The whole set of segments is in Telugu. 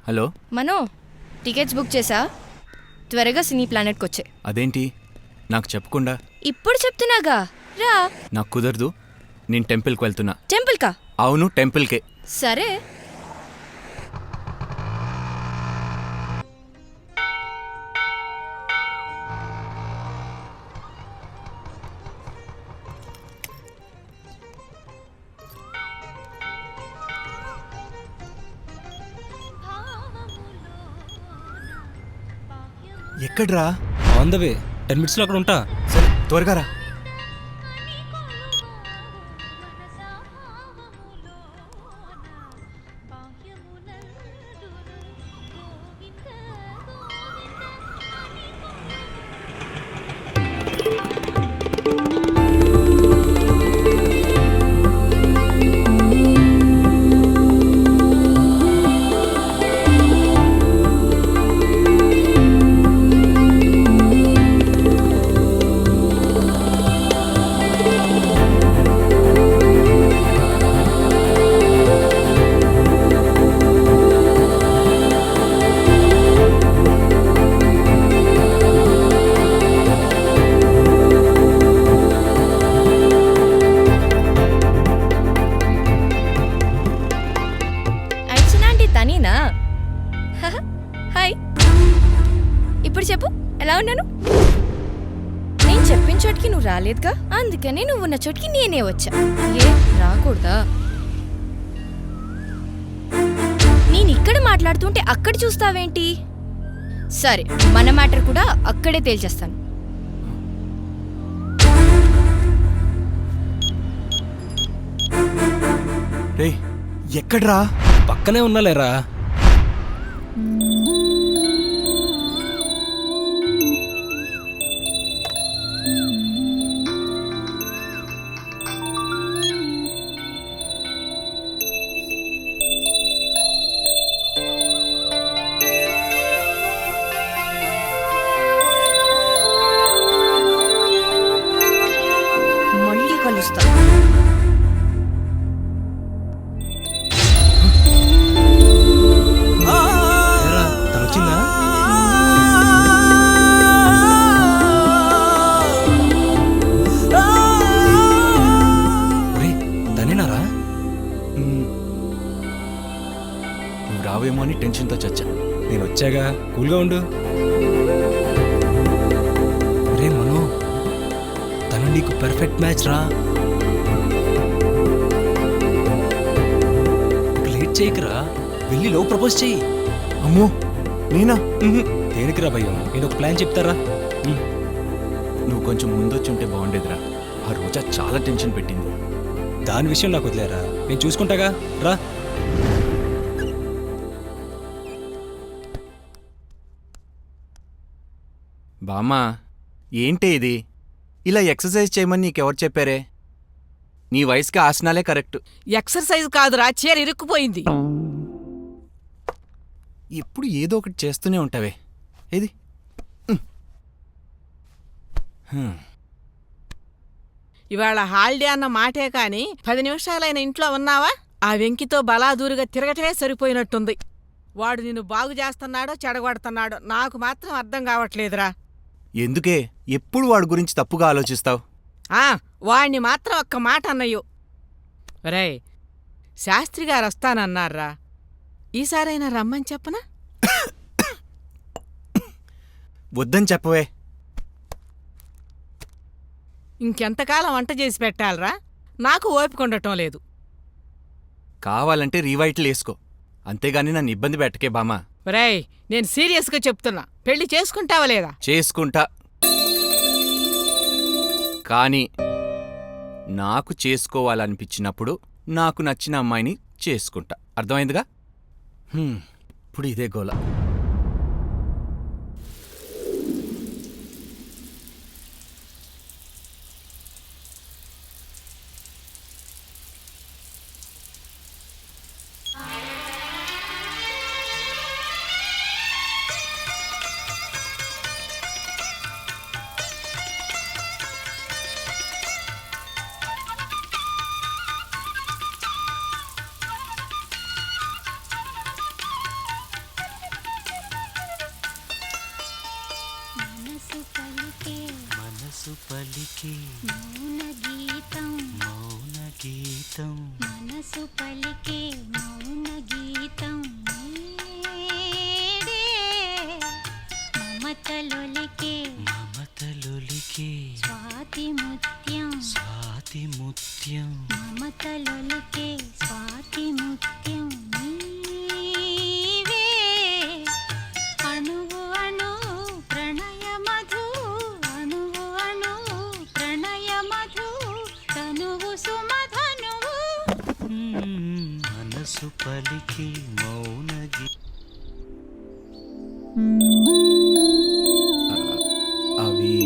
హలో మనో, టికెట్స్ బుక్ చేసా. త్వరగా సినీ ప్లానెట్కి వచ్చే. అదేంటి నాకు చెప్పకుండా? ఇప్పుడు చెప్తున్నాగా, రా. నాకు కుదరదు, నేను టెంపుల్కి వెళ్తున్నా. టెంపుల్కా? అవును, టెంపుల్కే. సరే. ఎక్కడ్రా? ఆన్ ద వే, 10 minutes లో అక్కడ ఉంటా. సరే త్వరగా రా. తనీనా? హాయ్. ఇప్పుడు చెప్పు, ఎలా ఉన్నాను? నేను చెప్పిన చోటికి నువ్వు రాలేదుగా, అందుకని నువ్వు ఉన్న చోటికి నేనే వచ్చా. ఏ రాకూడదా? నేను ఇక్కడ మాట్లాడుతుంటే అక్కడ చూస్తావేంటి? సరే, మన మ్యాటర్ కూడా అక్కడే తేల్చేస్తాను. రేయ్, ఎక్కడ్రా? పక్కనే ఉన్నాలేరా. మళ్ళీ కలుస్తా. తనొచ్చిందా? తనేనారా? నువ్వు రావేమో అని టెన్షన్తో చచ్చా. నేను వచ్చాగా, కూల్గా ఉండు. రే మను, తను నీకు పర్ఫెక్ట్ మ్యాచ్ రా. లేట్ చేయకరా, వెళ్ళి లవ్ ప్రపోజ్ చెయ్యి. అమ్మో, నేనా? దేనికిరా భయం? నేను ఒక ప్లాన్ చెప్తారా? నువ్వు కొంచెం ముందొచ్చుంటే బాగుండేదిరా. ఆ రోజా చాలా టెన్షన్ పెట్టింది. దాని విషయం నాకు వదిలేరా, నేను చూసుకుంటాగా, రా. బామ్మా, ఏంటే ఇది? ఇలా ఎక్సర్సైజ్ చేయమని నీకెవరు చెప్పారే? నీ వయసుకి ఆసనాలే కరెక్ట్. ఎక్సర్సైజ్ కాదురా, చీర ఇరుక్కుపోయింది. ఎప్పుడు ఏదో ఒకటి చేస్తూనే ఉంటావే. ఏది? ఇవాళ హాలిడే అన్న మాటే కాని 10 నిమిషాలైన ఇంట్లో ఉన్నావా? ఆ వెంకితో బలాదూరుగా తిరగటమే సరిపోయినట్టుంది. వాడు నిన్ను బాగు చేస్తున్నాడో చెడగొడుతున్నాడో నాకు మాత్రం అర్థం కావట్లేదురా. ఎందుకే ఎప్పుడు వాడి గురించి తప్పుగా ఆలోచిస్తావు? వాణ్ణి మాత్రం ఒక్క మాట అన్నయ్యో. రేయ్, శాస్త్రిగారు వస్తానన్నారా, ఈసారైనా రమ్మని చెప్పనా? వద్దని చెప్పవే. ఇంకెంతకాలం వంట చేసి పెట్టాలరా? నాకు ఓపికొండటం లేదు. కావాలంటే రీవైట్లు వేసుకో, అంతేగాని నన్ను ఇబ్బంది పెట్టకే బామా. రేయ్, నేను సీరియస్గా చెప్తున్నా, పెళ్లి చేసుకుంటావా లేదా? చేసుకుంటా, కానీ నాకు చేసుకోవాలనిపించినప్పుడు నాకు నచ్చిన అమ్మాయిని చేసుకుంటా. అర్థమైందిగా? ఇప్పుడు ఇదే గోల. మనసు పలికే మనసు పలికే మౌన గీతం మౌన గీతం మనసు పలికే మౌన గీతం నీడే మమతలొలికే మమతలొలికే స్వాతి ముత్యం స్వాతి ముత్యం మమతలొలికే స్వాతి ముత్యం నీవే అణువు అణువు ప్రణయ మధు అణువు అణువు ప్రణయ మధు తనువు సుమధనువు మనసు పలికే మౌన అవి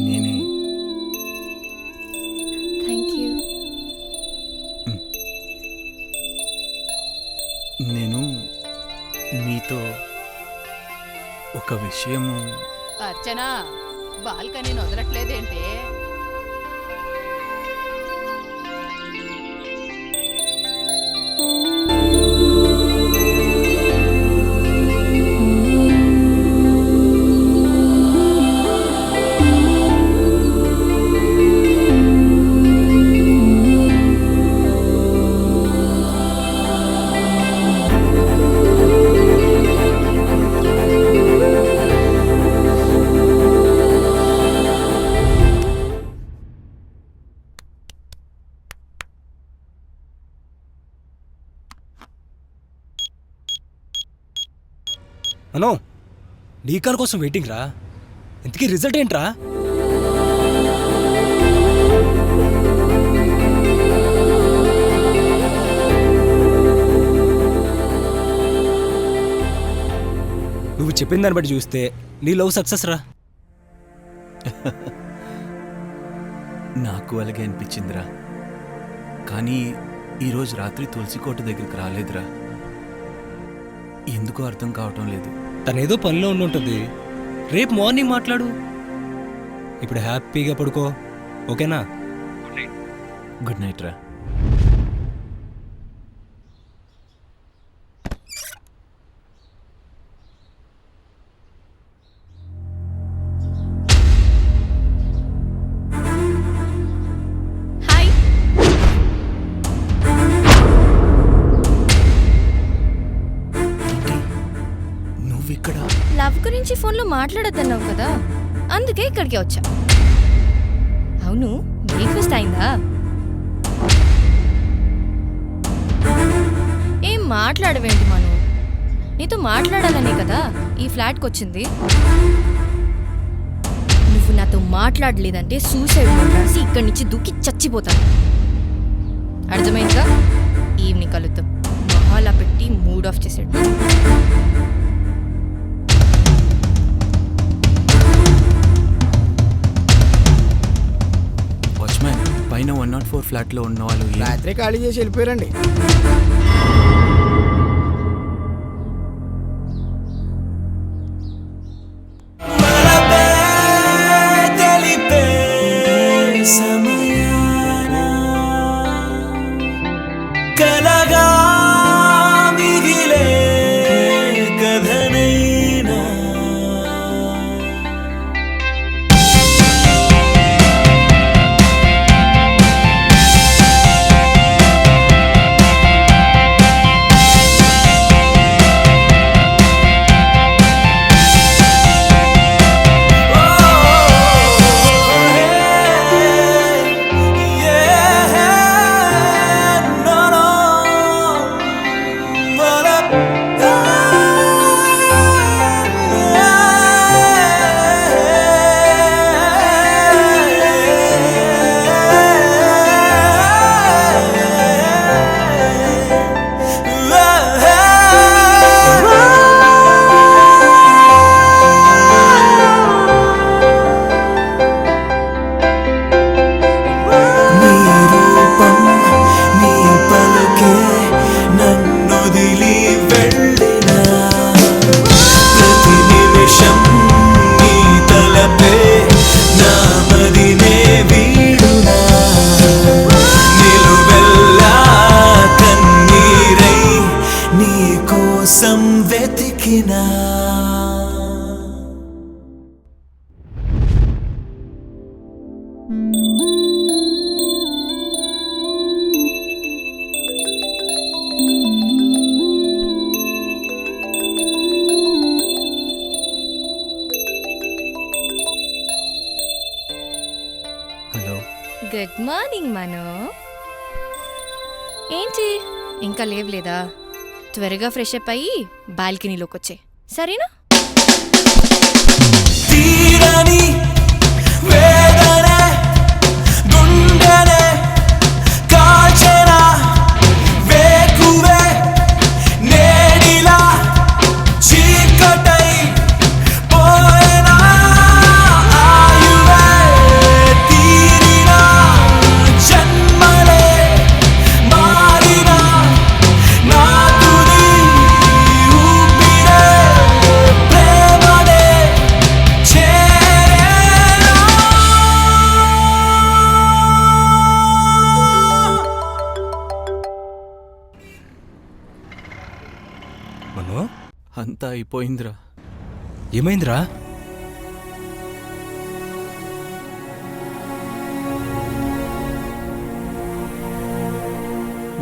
నేనే. Thank you. నేను మీతో ఒక విషయము. అర్చన బాల్కనీని వదలట్లేదేంటి? మనో నీ కాల్ కోసం వెయిటింగ్ రా. ఇంతకీ రిజల్ట్ ఏంట్రా? నువ్వు చెప్పిన దాన్ని బట్టి చూస్తే నీ లవ్ సక్సెస్ రా. నాకు అలాగే అనిపించిందిరా. కానీ ఈరోజు రాత్రి తులసికోట దగ్గరికి రాలేదురా. ఎందుకో అర్థం కావటం లేదు. తనేదో పనిలో ఉండుంటుంది. రేపు మార్నింగ్ మాట్లాడు. ఇప్పుడు హ్యాపీగా పడుకో, ఓకేనా? గుడ్ నైట్ రా. హాయ్. నువ్విక్కడ? లవ్ గురించి ఫోన్లో మాట్లాడొద్దన్నావు కదా, అందుకే ఇక్కడికి వచ్చా. అవును, బ్రేక్ఫాస్ట్ అయిందా? ఏం మాట్లాడవేంటి మను? నీతో మాట్లాడాలనే కదా ఈ ఫ్లాట్కి వచ్చింది. నువ్వు నాతో మాట్లాడలేదంటే సూసైడ్ నోట్ రాసి ఇక్కడి నుంచి దూకి చచ్చిపోతాను. అర్థమైందిగా? ఈవినింగ్ కలుద్దాం. మొహాలా పెట్టి మూడ్ ఆఫ్ చేసాడు. వాచ్మ్యాన్, పైన 104 ఫ్లాట్లో ఉన్న వాళ్ళు రాత్రి ఖాళీ చేసి వెళ్ళిపోయారండి. కలగా మిగిలే కథనైనా గుడ్ మార్నింగ్ మను. ఏంటి ఇంకా లేవలేదా? త్వరగా ఫ్రెష్ అప్ అయ్యి బాల్కనీలోకి వచ్చే, సరేనా? తీరని వేదనే గుండెనే కాల్చెనా వేకువే నేడిలా చీకటై పోయేనా ఆయువే తీరినా జన్మలే మారినా నా తుది ఊపిరే ప్రేమనే మను అంతా అయిపోయిందిరా. ఏమైందిరా?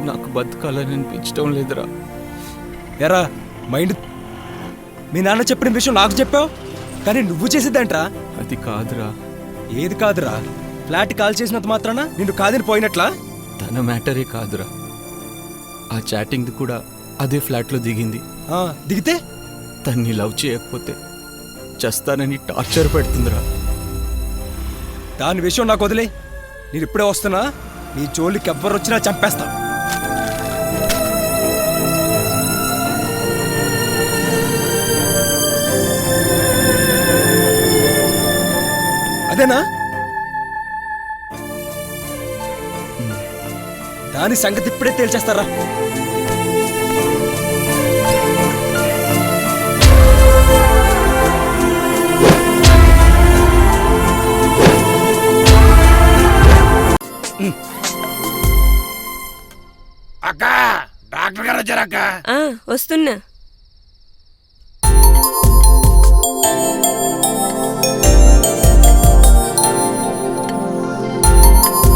నాకు బతకాలని అనిపించడం లేదురా. ఎరా మైండ్, మీ నాన్న చెప్పిన విషయం నాకు చెప్పావు, కానీ నువ్వు చేసేదేంట్రా? అది కాదురా. ఏది కాదురా? ఫ్లాట్ కాల్ చేసినంత మాత్రాన నిన్ను కాదని పోయినట్లా? తన మ్యాటరే కాదురా, ఆ చాటింగ్ది కూడా అదే ఫ్లాట్లో దిగింది. దిగితే తన్ని లవ్ చేయకపోతే చస్తానని టార్చర్ పెడుతుందిరా. దాని విషయం నాకు వదిలే. నేను ఇప్పుడే వస్తున్నా, నీ జోలికి ఎవ్వరు వచ్చినా చంపేస్తా. అదేనా? దాని సంగతి ఇప్పుడే తేల్చేస్తారా? అక్క, డాక్టర్ గారు వచ్చారక్క. వస్తున్నా.